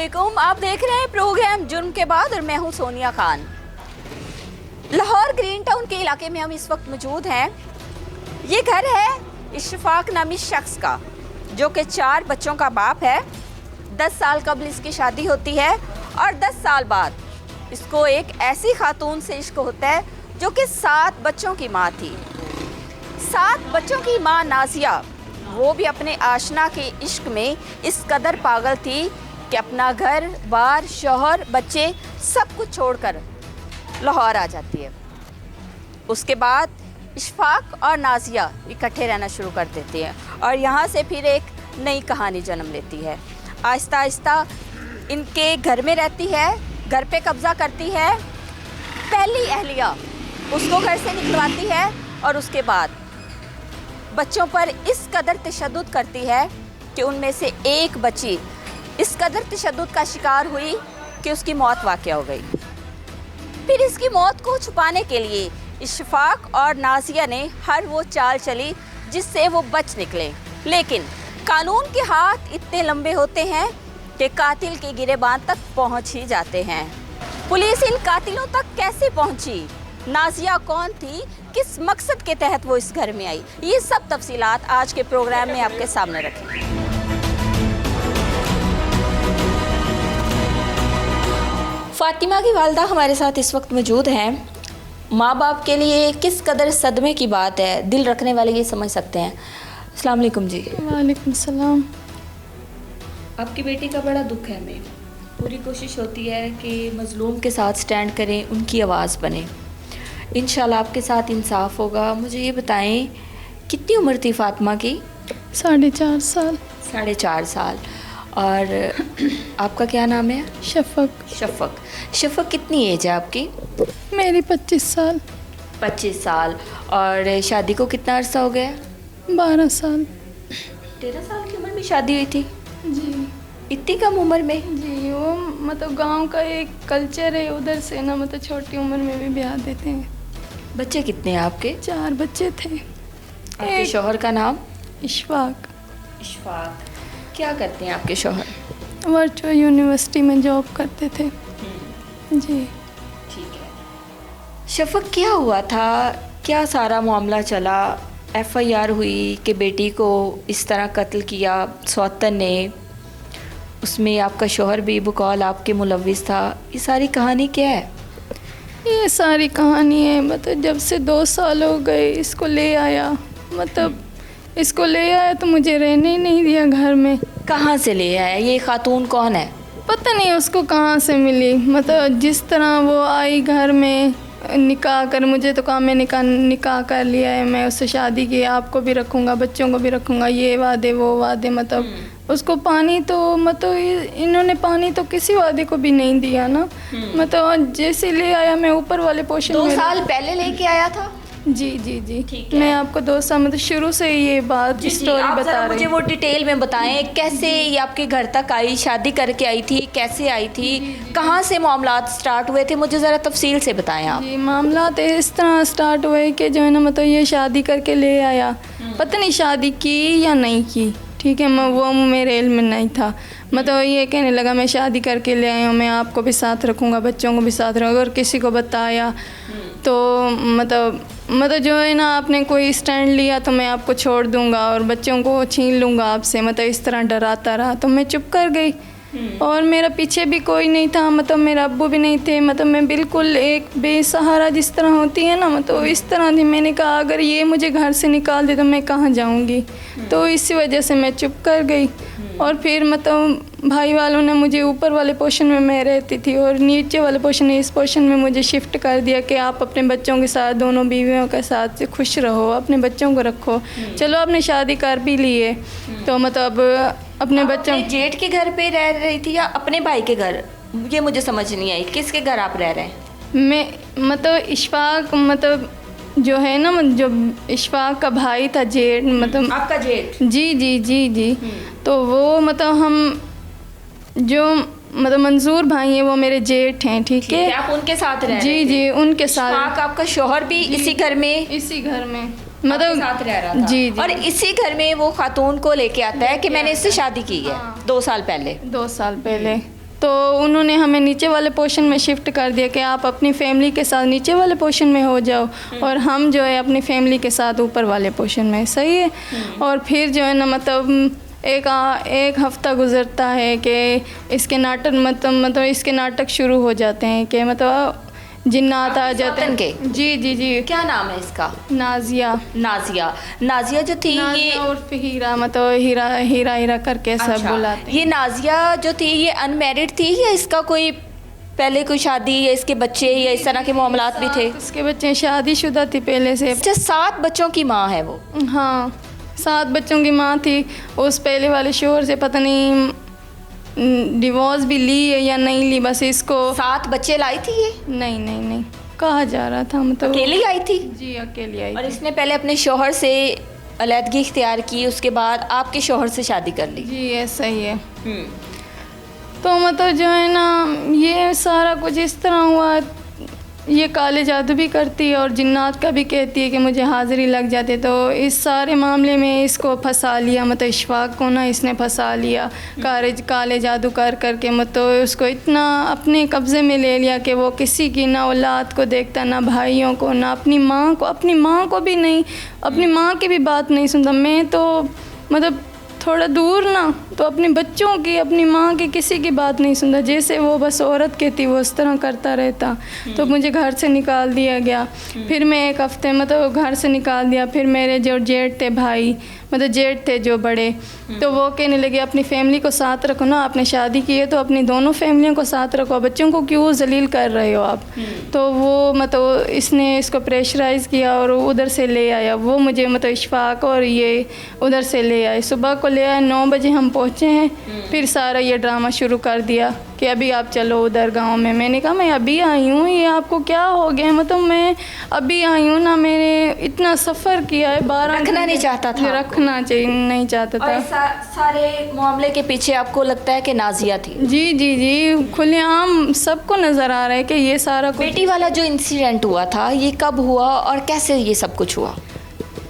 अस्सलामुअलैकुम। आप देख रहे हैं प्रोग्राम जुर्म के बाद और मैं हूं सोनिया खान। लाहौर ग्रीन टाउन के इलाके में हम इस वक्त मौजूद हैं। ये घर है इशफाक नामी शख्स का, जो कि 4 बच्चों का बाप है। 10 साल कबल इसकी शादी होती है और 10 साल बाद इसको एक ऐसी खातून से इश्क होता है जो कि 7 बच्चों की माँ थी। 7 बच्चों की माँ नाजिया, वो भी अपने आशना के इश्क में इस कदर पागल थी कि अपना घर बार, शौहर, बच्चे सब कुछ छोड़कर लाहौर आ जाती है। उसके बाद इशफाक और नाजिया इकट्ठे रहना शुरू कर देती हैं और यहाँ से फिर एक नई कहानी जन्म लेती है। आहिस्ता आहिस्ता इनके घर में रहती है, घर पे कब्ज़ा करती है। पहली अहलिया उसको घर से निकलवाती है और उसके बाद बच्चों पर इस कदर तशद्दुद करती है कि उनमें से एक बच्ची इस कदर तशद्दुद का शिकार हुई कि उसकी मौत वाक़या हो गई। फिर इसकी मौत को छुपाने के लिए इशफाक और नाजिया ने हर वो चाल चली जिससे वो बच निकले, लेकिन कानून के हाथ इतने लंबे होते हैं कि कातिल के गिरेबान तक पहुंच ही जाते हैं। पुलिस इन कातिलों तक कैसे पहुंची, नाजिया कौन थी, किस मकसद के तहत वो इस घर में आई, ये सब तफसीलात आज के प्रोग्राम में आपके सामने रखें। फातिमा की वालिदा हमारे साथ इस वक्त मौजूद हैं। माँ बाप के लिए किस कदर सदमे की बात है, दिल रखने वाले ये समझ सकते हैं। अस्सलाम वालेकुम जी। वालेकुम सलाम। आपकी बेटी का बड़ा दुख है। हमें पूरी कोशिश होती है कि मज़लूम के साथ स्टैंड करें, उनकी आवाज़ बने। इंशाल्लाह आपके साथ इंसाफ होगा। मुझे ये बताएं, कितनी उम्र थी फातिमा की? 4.5 साल। 4.5 साल। और आपका क्या नाम है? शफक। शफक। शफक, कितनी एज है आपकी? मेरी 25 साल। 25 साल। और शादी को कितना अरसा हो गया? 12 साल। 13 साल की उम्र में शादी हुई थी जी। इतनी कम उम्र में? जी, वो मतलब गांव का एक कल्चर है उधर से ना, मतलब छोटी उम्र में भी ब्याह देते हैं। बच्चे कितने हैं आपके? 4 बच्चे थे। आपके शौहर का नाम? इशफाक। इशफाक। क्या करते हैं आपके शौहर? वर्चुअल यूनिवर्सिटी में जॉब करते थे। जी। ठीक है। शफक, क्या हुआ था, क्या सारा मामला चला? FIR हुई कि बेटी को इस तरह कत्ल किया सौतन ने, उसमें आपका शौहर भी बकौल आपके मुलव्विस था। ये सारी कहानी क्या है? ये सारी कहानी है, मतलब जब से 2 साल हो गए इसको ले आया, मतलब इसको ले आया तो मुझे रहने ही नहीं दिया घर में। कहाँ से ले आया? ये खातून कौन है? पता नहीं उसको कहाँ से मिली, मतलब जिस तरह वो आई घर में निकाह कर, मुझे तो कहा मैं निकाह कर लिया है, मैं उससे शादी की, आपको भी रखूँगा, बच्चों को भी रखूँगा, ये वादे वो वादे, मतलब उसको पानी तो मतलब इन्होंने पानी तो किसी वादे को भी नहीं दिया ना। मतलब जैसे ले आया मैं ऊपर वाले पोर्शन 2 साल पहले लेके आया था? जी जी जी। मैं आपको 2 साल मतलब शुरू से ये बात स्टोरी बता रही हूँ। मुझे वो डिटेल में बताएं, कैसे ये आपके घर तक आई, शादी करके आई थी, कैसे आई थी, कहाँ से मामलात स्टार्ट हुए थे, मुझे ज़रा तफसील से बताएं आप। जी, मामलात इस तरह स्टार्ट हुए कि जो है ना, मतलब ये शादी करके ले आया, पता नहीं शादी की या नहीं की, ठीक है, मैं वो मेरे इल्म में नहीं था। मतलब ये कहने लगा मैं शादी करके ले आया हूँ, मैं आपको भी साथ रखूँगा, बच्चों को भी साथ रखूँगा। अगर किसी को बताया तो मतलब जो है ना, आपने कोई स्टैंड लिया तो मैं आपको छोड़ दूँगा और बच्चों को छीन लूँगा आपसे, मतलब इस तरह डराता रहा। तो मैं चुप कर गई और मेरा पीछे भी कोई नहीं था, मतलब मेरे अब्बू भी नहीं थे, मतलब मैं बिल्कुल एक बेसहारा जिस तरह होती है ना, मतलब इस तरह थी। मैंने कहा अगर ये मुझे घर से निकाल दे तो मैं कहाँ जाऊँगी, तो इसी वजह से मैं चुप कर गई। और फिर मतलब भाई वालों ने मुझे ऊपर वाले पोर्शन में मैं रहती थी और नीचे वाले पोर्शन में, इस पोर्शन में मुझे शिफ्ट कर दिया कि आप अपने बच्चों के साथ, दोनों बीवियों के साथ खुश रहो, अपने बच्चों को रखो। चलो आपने शादी कर भी ली है तो मतलब अपने बच्चों। जेठ के घर पे रह रही थी या अपने भाई के घर? ये मुझे समझ नहीं आई, किसके घर आप रह रहे हैं? मैं मतलब इशफाक, मतलब जो है ना, जो इशफाक का भाई था, जेठ, मतलब आपका जेठ? जी जी जी जी। तो वो मतलब हम जो मतलब मंजूर भाई हैं वो मेरे जेठ हैं, ठीक है। आप उनके साथ रह? जी जी, उनके साथ। आपका शौहर भी इसी घर में? इसी घर में मतलब साथ रह रहा था। जी जी। और इसी घर में वो खातून को लेके आता है कि मैंने इससे शादी की है 2 साल पहले? 2 साल पहले। तो उन्होंने हमें नीचे वाले पोर्शन में शिफ्ट कर दिया कि आप अपनी फैमिली के साथ नीचे वाले पोर्शन में हो जाओ और हम जो है अपनी फैमिली के साथ ऊपर वाले पोर्शन में। सही है। और फिर जो है ना मतलब एक हफ़्ता गुज़रता है कि इसके नाटक मतलब इसके नाटक शुरू हो जाते हैं कि मतलब जिन्नात आ जाते हैं के। जी जी जी। क्या नाम है इसका? नाजिया। नाजिया जो थी ये और हीरा मतलब हीरा हीरा हीरा करके सब बुलाते हैं। ये नाजिया जो थी ये अनमैरिड थी या इसका कोई पहले कोई शादी या इसके बच्चे या इस तरह के मामलात भी थे? उसके बच्चे शादीशुदा थी पहले से। अच्छा, 7 बच्चों की माँ है वो? हाँ 7 बच्चों की माँ थी। उस पहले वाले शोहर से पता नहीं डिवोर्स भी ली है या नहीं ली, बस इसको 7 बच्चे लाई थी ये? नहीं कहा जा रहा था मतलब अकेली आई थी? जी अकेली आई और थी। इसने पहले अपने शोहर से अलहदगी इख्तियार की, उसके बाद आपके शोहर से शादी कर ली? जी ऐसा ही है। तो मतलब जो है ना ये सारा कुछ इस तरह हुआ। ये काले जादू भी करती है और जिन्नात का भी कहती है कि मुझे हाज़िरी लग जाती है। तो इस सारे मामले में इसको फंसा लिया, मतलब इशफाक को ना इसने फंसा लिया काले जादू कर करके। मतलब उसको इतना अपने कब्ज़े में ले लिया कि वो किसी की ना औलाद को देखता, ना भाइयों को, ना अपनी माँ को भी नहीं, अपनी माँ की भी बात नहीं सुनता। मैं तो मतलब थोड़ा दूर ना तो अपने बच्चों की, अपनी माँ की, किसी की बात नहीं सुनता। जैसे वो बस औरत कहती वो उस तरह करता रहता। तो मुझे घर से निकाल दिया गया। फिर मैं 1 हफ्ते मतलब घर से निकाल दिया। फिर मेरे जो जेठ थे भाई, मतलब जेठ थे जो बड़े, तो वो कहने लगे अपनी फैमिली को साथ रखो ना, आपने शादी की है तो अपनी दोनों फैमिलियों को साथ रखो, बच्चों को क्यों जलील कर रहे हो आप। तो वो मतलब इसने इसको प्रेशराइज़ किया और उधर से ले आया। वो मुझे मतलब इशफाक और ये उधर से ले आए। सुबह को ले आए, 9 बजे हम पहुँचे हैं। फिर सारा ये ड्रामा शुरू कर दिया कि अभी आप चलो उधर गांव में। मैंने कहा मैं अभी आई हूँ, ये आपको क्या हो गया, मतलब मैं अभी आई हूँ ना, मैंने इतना सफ़र किया है 12 रखना नहीं चाहता था? रखना चाहिए नहीं चाहता था। सारे मामले के पीछे आपको लगता है कि नाजिया थी? जी खुलेआम सबको नज़र आ रहा है कि ये सारा कुछ। बेटी वाला जो इंसिडेंट हुआ था ये कब हुआ और कैसे ये सब कुछ हुआ?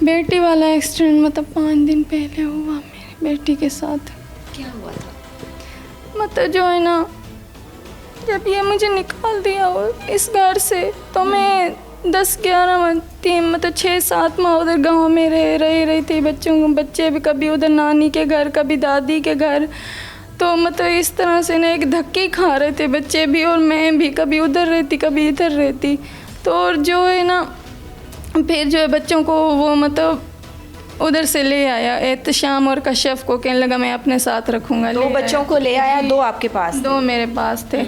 बेटी वाला एक्सीडेंट मतलब 5 दिन पहले हुआ मेरी बेटी के साथ। क्या हुआ था? मतलब जो है ना जब ये मुझे निकाल दिया इस घर से, तो मैं 10-11 मतलब 6-7 माह उधर गांव में रही थी। बच्चे भी कभी उधर नानी के घर, कभी दादी के घर। तो मतलब इस तरह से ना एक धक्के खा रहे थे बच्चे भी और मैं भी, कभी उधर रहती कभी इधर रहती। तो और जो है ना फिर जो है बच्चों को वो मतलब उधर से ले आया, एहतशाम और कशफ को, कहने लगा मैं अपने साथ रखूँगा। 2 बच्चों को ले आया? 2 आपके पास? 2 मेरे पास थे।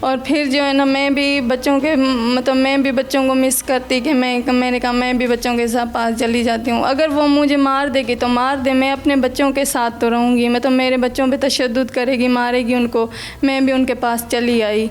और फिर जो है ना मैं भी बच्चों के मतलब मैं भी बच्चों को मिस करती कि मैंने कहा मैं भी बच्चों के साथ पास चली जाती हूँ। अगर वो मुझे मार देगी तो मार दे, मैं अपने बच्चों के साथ तो रहूँगी। मतलब मेरे बच्चों पे तशद्दुद करेगी, मारेगी उनको, मैं भी उनके पास चली आई।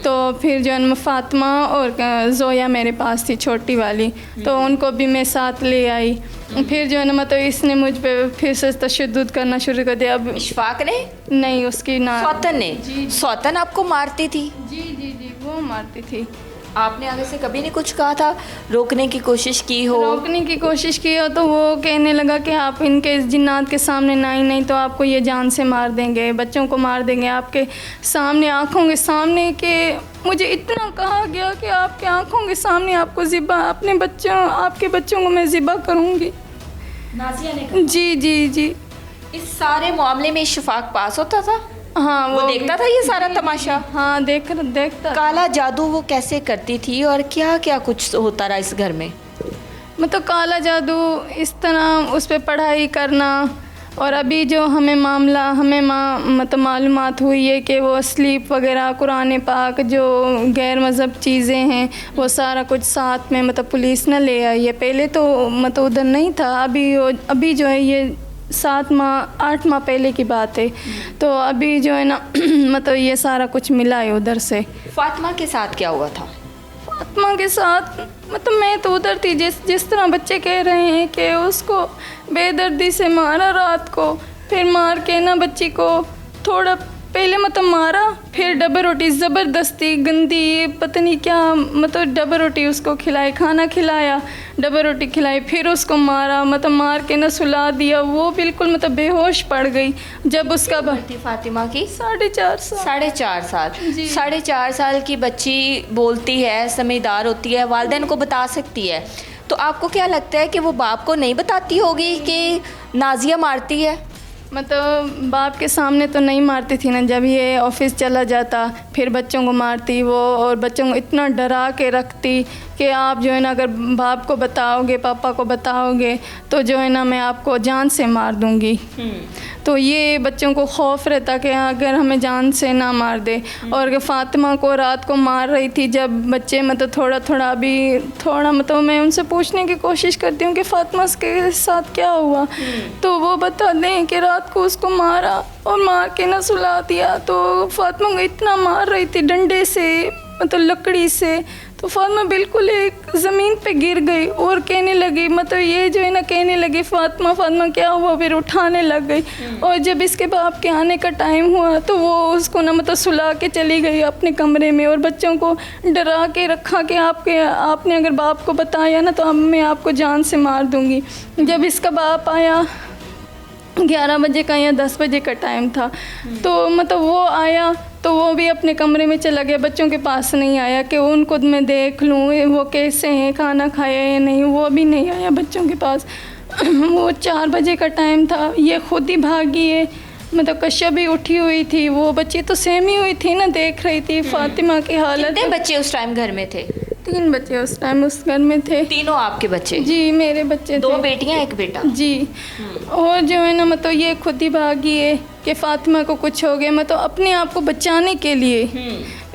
तो फिर जो है फ़ातिमा और ज़ोया मेरे पास थी, छोटी वाली, तो उनको भी मैं साथ ले आई। फिर जो है ना मतलब इसने मुझ पे फिर से तशद्दुद करना शुरू कर दिया। अब इशफाक ने? नहीं, उसकी ना सौतन ने। सौतन आपको मारती थी? जी वो मारती थी। आपने आगे से कभी नहीं कुछ कहा था, रोकने की कोशिश की हो? रोकने की कोशिश की हो तो वो कहने लगा कि आप इनके जिन्नात के सामने नहीं तो आपको ये जान से मार देंगे, बच्चों को मार देंगे आपके सामने, आँखों के सामने। के मुझे इतना कहा गया कि आपके आँखों के सामने आपको ज़िबा, आपके बच्चों को मैं ज़िबा करूँगी। नाजिया ने कहा? जी। इस सारे मामले में इशफाक पास होता था? हाँ वो देखता था ये सारा तमाशा? हाँ देखता। काला जादू वो कैसे करती थी और क्या क्या कुछ होता रहा इस घर में? मतलब काला जादू इस तरह उस पर पढ़ाई करना। और अभी जो हमें मतलब मालूमात हुई है कि वो स्लीप वगैरह, कुरान पाक, जो गैर मज़हब चीज़ें हैं वो सारा कुछ साथ में मतलब पुलिस ने ले आई है। पहले तो मतलब उधर नहीं था, अभी जो है ये 8 माह पहले की बात है। तो अभी जो है ना मतलब ये सारा कुछ मिला है उधर से। फातिमा के साथ क्या हुआ था? फातिमा के साथ मतलब मैं तो उधर थी, जिस तरह बच्चे कह रहे हैं कि उसको बेदर्दी से मारा रात को, फिर मार के ना बच्ची को थोड़ा पहले मतलब मारा, फिर डबल रोटी ज़बरदस्ती गंदी पता नहीं क्या, मतलब डबल रोटी उसको खिलाई, खाना खिलाया, डबल रोटी खिलाई, फिर उसको मारा, मतलब मार के ना सुला दिया। वो बिल्कुल मतलब बेहोश पड़ गई। जब उसका थी फातिमा की 4.5 साल। 4.5 साल। जी। 4.5 साल की बच्ची बोलती है, समझदार होती है, वालिदैन को बता सकती है, तो आपको क्या लगता है कि वो बाप को नहीं बताती होगी कि नाजिया मारती है? मतलब बाप के सामने तो नहीं मारती थी ना, जब ये ऑफिस चला जाता फिर बच्चों को मारती वो, और बच्चों को इतना डरा के रखती कि आप जो है ना अगर बाप को बताओगे, पापा को बताओगे तो जो है ना मैं आपको जान से मार दूंगी। तो ये बच्चों को खौफ रहता कि अगर हमें जान से ना मार दे। और फातिमा को रात को मार रही थी, जब बच्चे मतलब थोड़ा अभी थोड़ा मतलब मैं उनसे पूछने की कोशिश करती हूँ कि फातिमा के साथ क्या हुआ, तो वो बता दें कि रात को उसको मारा और मार के ना सुला दिया। तो फातिमा को इतना मार रही थी डंडे से, मतलब लकड़ी से, तो फातिमा बिल्कुल एक ज़मीन पे गिर गई और कहने लगी, मतलब ये जो है ना कहने लगी फातिमा फातिमा क्या हुआ, फिर उठाने लग गई। और जब इसके बाप के आने का टाइम हुआ तो वो उसको ना मतलब सुला के चली गई अपने कमरे में, और बच्चों को डरा के रखा कि आपने अगर बाप को बताया ना तो अब मैं आपको जान से मार दूँगी। जब इसका बाप आया 11 बजे का या 10 बजे का टाइम था, तो मतलब वो आया तो वो भी अपने कमरे में चला गया, बच्चों के पास नहीं आया कि उनको मैं देख लूँ वो कैसे हैं, खाना खाया या नहीं, वो भी नहीं आया बच्चों के पास। वो 4 बजे का टाइम था, ये खुद ही भागी है, मतलब कश्यप भी उठी हुई थी, वो बच्ची तो सहमी हुई थी ना, देख रही थी फातिमा की हालत। कितने बच्चे उस टाइम घर में थे? 3 बच्चे उस टाइम उस घर में थे। तीनों आपके बच्चे? जी मेरे बच्चे 2 थे। बेटियां 1 बेटा? जी। और जो है ना मतलब ये खुद ही भागी है कि फातिमा को कुछ हो गया, मतलब अपने आप को बचाने के लिए,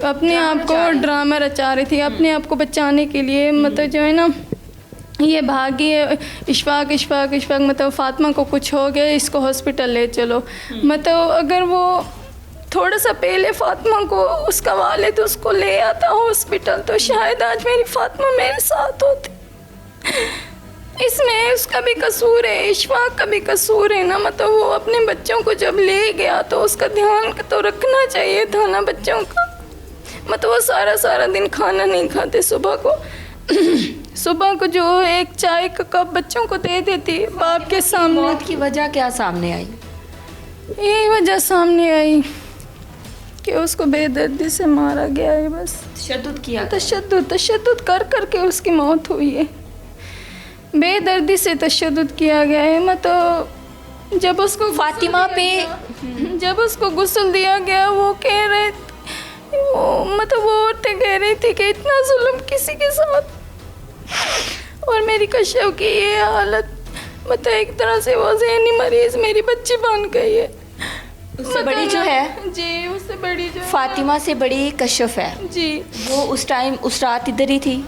अपने आप को ड्रामा रचा रही थी अपने आप को बचाने के लिए, मतलब जो है ना ये भागी है। इशफाक मतलब फातिमा को कुछ हो गया, इसको हॉस्पिटल ले चलो। मतलब अगर वो थोड़ा सा पहले फातिमा को उसका वालिद उसको ले आता हॉस्पिटल तो शायद आज मेरी फातिमा मेरे साथ होती। इसमें उसका भी कसूर है, इशफाक का भी कसूर है ना, मतलब वो अपने बच्चों को जब ले गया तो उसका ध्यान तो रखना चाहिए था ना बच्चों का। मतलब वो सारा दिन खाना नहीं खाते, सुबह को जो एक चाय का कप बच्चों को दे देती बाप के सामने। मौत की वजह क्या सामने आई? यही वजह सामने आई कि उसको बेदर्दी से मारा गया है, बस तशद्दुद किया, तशद्दुद कर के उसकी मौत हुई है, बेदर्दी से तशद्दुद किया गया है। मतलब जब उसको फातिमा पे जब उसको गुस्ल दिया गया वो कह रहे मतलब वो औरतें कह रही थी कि इतना जुल्म किसी के साथ, और मेरी कश्यप की ये हालत, मतलब एक तरह से वो ज़हनी मरीज मेरी बच्ची बन गई है। उससे बड़ी जो है जी, उससे बड़ी जो फातिमा से बड़ी कश्यप है जी, वो उस टाइम उस रात इधर ही थी?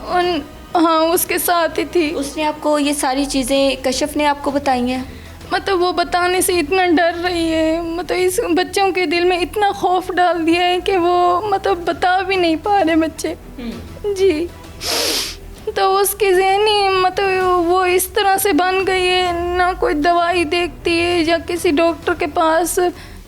हाँ उसके साथ ही थी। उसने आपको ये सारी चीज़ें कश्यप ने आपको बताई हैं? मतलब वो बताने से इतना डर रही है, मतलब इस बच्चों के दिल में इतना खौफ डाल दिया है कि वो मतलब बता भी नहीं पा रहे बच्चे। जी, तो उसकी ज़हनी मतलब वो इस तरह से बन गई है, ना कोई दवाई देखती है या किसी डॉक्टर के पास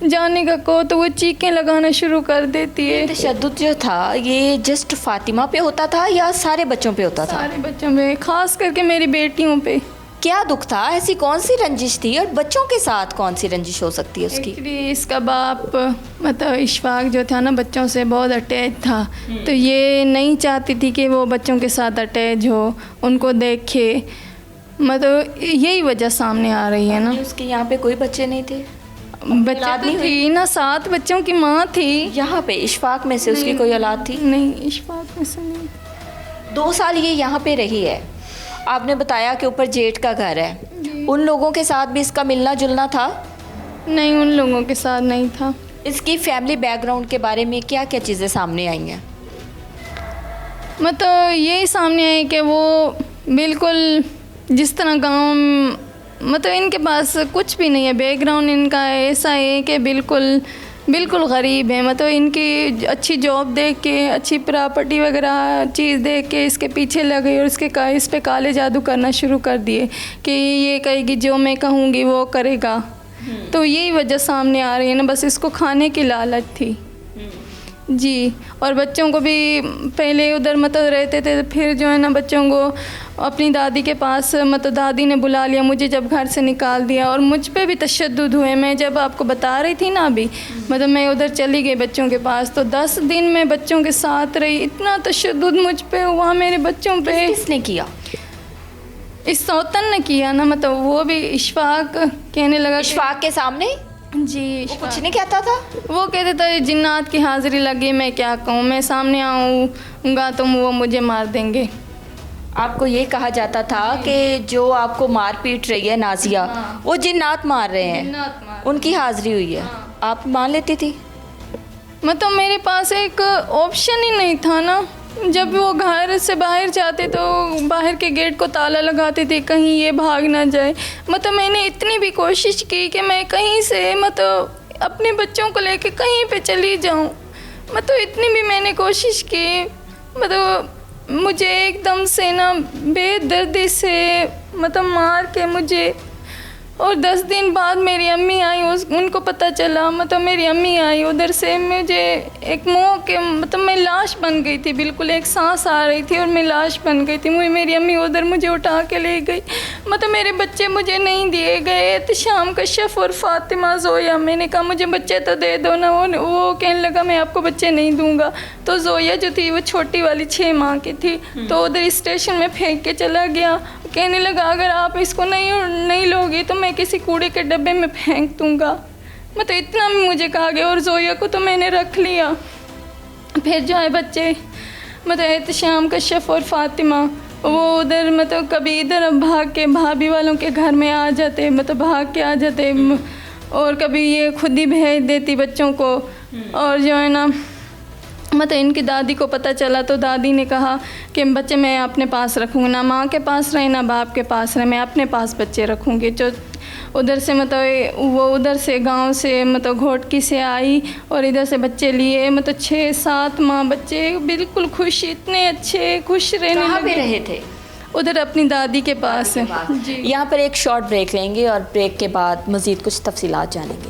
जाने का को तो वो चीखें लगाना शुरू कर देती है। तशद्दुद जो था ये जस्ट फातिमा पे होता था या सारे बच्चों पे होता था? सारे बच्चों पे, खास करके मेरी बेटियों पे। क्या दुख था? ऐसी कौन सी रंजिश थी और बच्चों के साथ कौन सी रंजिश हो सकती है उसकी? एक्चुअली इसका बाप मतलब इशफाक जो था ना बच्चों से बहुत अटैच था, तो ये नहीं चाहती थी कि वो बच्चों के साथ अटैच हो, उनको देखे, मतलब यही वजह सामने आ रही है ना। उसके यहाँ पे कोई बच्चे नहीं थे? बच्चे तो थी ना, 7 बच्चों की माँ थी यहाँ पे। इशफाक में से उसकी कोई औलाद थी? नहीं, इशफाक में से नहीं। 2 साल ये यहाँ पे रही है। आपने बताया कि ऊपर जेठ का घर है, उन लोगों के साथ भी इसका मिलना जुलना था? नहीं, उन लोगों के साथ नहीं था। इसकी फैमिली बैकग्राउंड के बारे में क्या क्या चीज़ें सामने आई हैं? मतलब यही सामने आई कि वो बिल्कुल जिस तरह गांव, मतलब इनके पास कुछ भी नहीं है, बैकग्राउंड इनका ऐसा है कि बिल्कुल गरीब है। मतलब इनकी अच्छी जॉब देख के, अच्छी प्रॉपर्टी वगैरह चीज़ देख के इसके पीछे लगे और इस पे काले जादू करना शुरू कर दिए कि ये कहेगी जो मैं कहूँगी वो करेगा। तो यही वजह सामने आ रही है ना, बस इसको खाने की लालच थी जी। और बच्चों को भी पहले उधर मतलब रहते थे, फिर जो है ना बच्चों को अपनी दादी के पास मतलब दादी ने बुला लिया, मुझे जब घर से निकाल दिया और मुझ पे भी तशद्दुद हुए। मैं जब आपको बता रही थी ना अभी, मतलब मैं उधर चली गई बच्चों के पास, तो 10 दिन मैं बच्चों के साथ रही। इतना तशद्दुद मुझ पे हुआ, मेरे बच्चों पे। किसने किया? इस सौतन ने किया ना, मतलब वो भी इशफाक कहने लगा इशफाक के सामने? जी। वो कुछ नहीं कहता था? वो कहते थे जिन्नात की हाजिरी लगी, मैं क्या कहूँ, मैं सामने आऊँगा तो वो मुझे मार देंगे। आपको ये कहा जाता था कि जो आपको मार पीट रही है नाजिया, वो जिन्नात मार रहे हैं, उनकी हाजिरी हुई है। आप मान लेती थी? मतलब मेरे पास एक ऑप्शन ही नहीं था ना। जब वो घर से बाहर जाते तो बाहर के गेट को ताला लगाते थे, कहीं ये भाग ना जाए। मतलब मैंने इतनी भी कोशिश की कि मैं कहीं से मतलब अपने बच्चों को लेके कहीं पे चली जाऊं, मतलब इतनी भी मैंने कोशिश की। मतलब मुझे एकदम से ना बेदर्दी से मतलब मार के मुझे, और 10 दिन बाद मेरी अम्मी आई, उनको पता चला, मतलब मेरी अम्मी आई उधर से, मुझे एक मुँह के मतलब मैं लाश बन गई थी, बिल्कुल एक सांस आ रही थी और मैं लाश बन गई थी। मेरी अम्मी उधर मुझे उठा के ले गई। मतलब मेरे बच्चे मुझे नहीं दिए गए, एहतशाम, कश्यफ और फातिमा, जोया। मैंने कहा मुझे बच्चे तो दे दो ना। वो कहने लगा मैं आपको बच्चे नहीं दूँगा। तो जोया जो थी वो छोटी वाली 6 माह की थी, तो उधर स्टेशन में फेंक के चला गया। कहने लगा अगर आप इसको नहीं लोगी तो मैं किसी कूड़े के डब्बे में फेंक दूंगा। मतलब इतना भी मुझे कहा गया। और जोया को तो मैंने रख लिया। फिर जो है बच्चे मतलब एहतशाम, कश्यफ और फातिमा, वो उधर मतलब कभी इधर भाग के भाभी वालों के घर में आ जाते, मतलब भाग के आ जाते, और कभी ये खुद ही भेज देती बच्चों को। और जो है ना मतलब इनकी दादी को पता चला तो दादी ने कहा कि बच्चे मैं अपने पास रखूँगी, ना माँ के पास रहे ना बाप के पास रहे, मैं अपने पास बच्चे रखूँगी। जो उधर से मतलब वो उधर से गांव से मतलब घोटकी से आई और इधर से बच्चे लिए, मतलब 6-7 माह बच्चे बिल्कुल खुश, इतने अच्छे खुश रहने कहाँ लगे। पे रहे थे? उधर अपनी दादी के पास। जी। यहाँ पर एक शॉर्ट ब्रेक लेंगे और ब्रेक के बाद मज़ीद कुछ तफसीलात जानेंगे।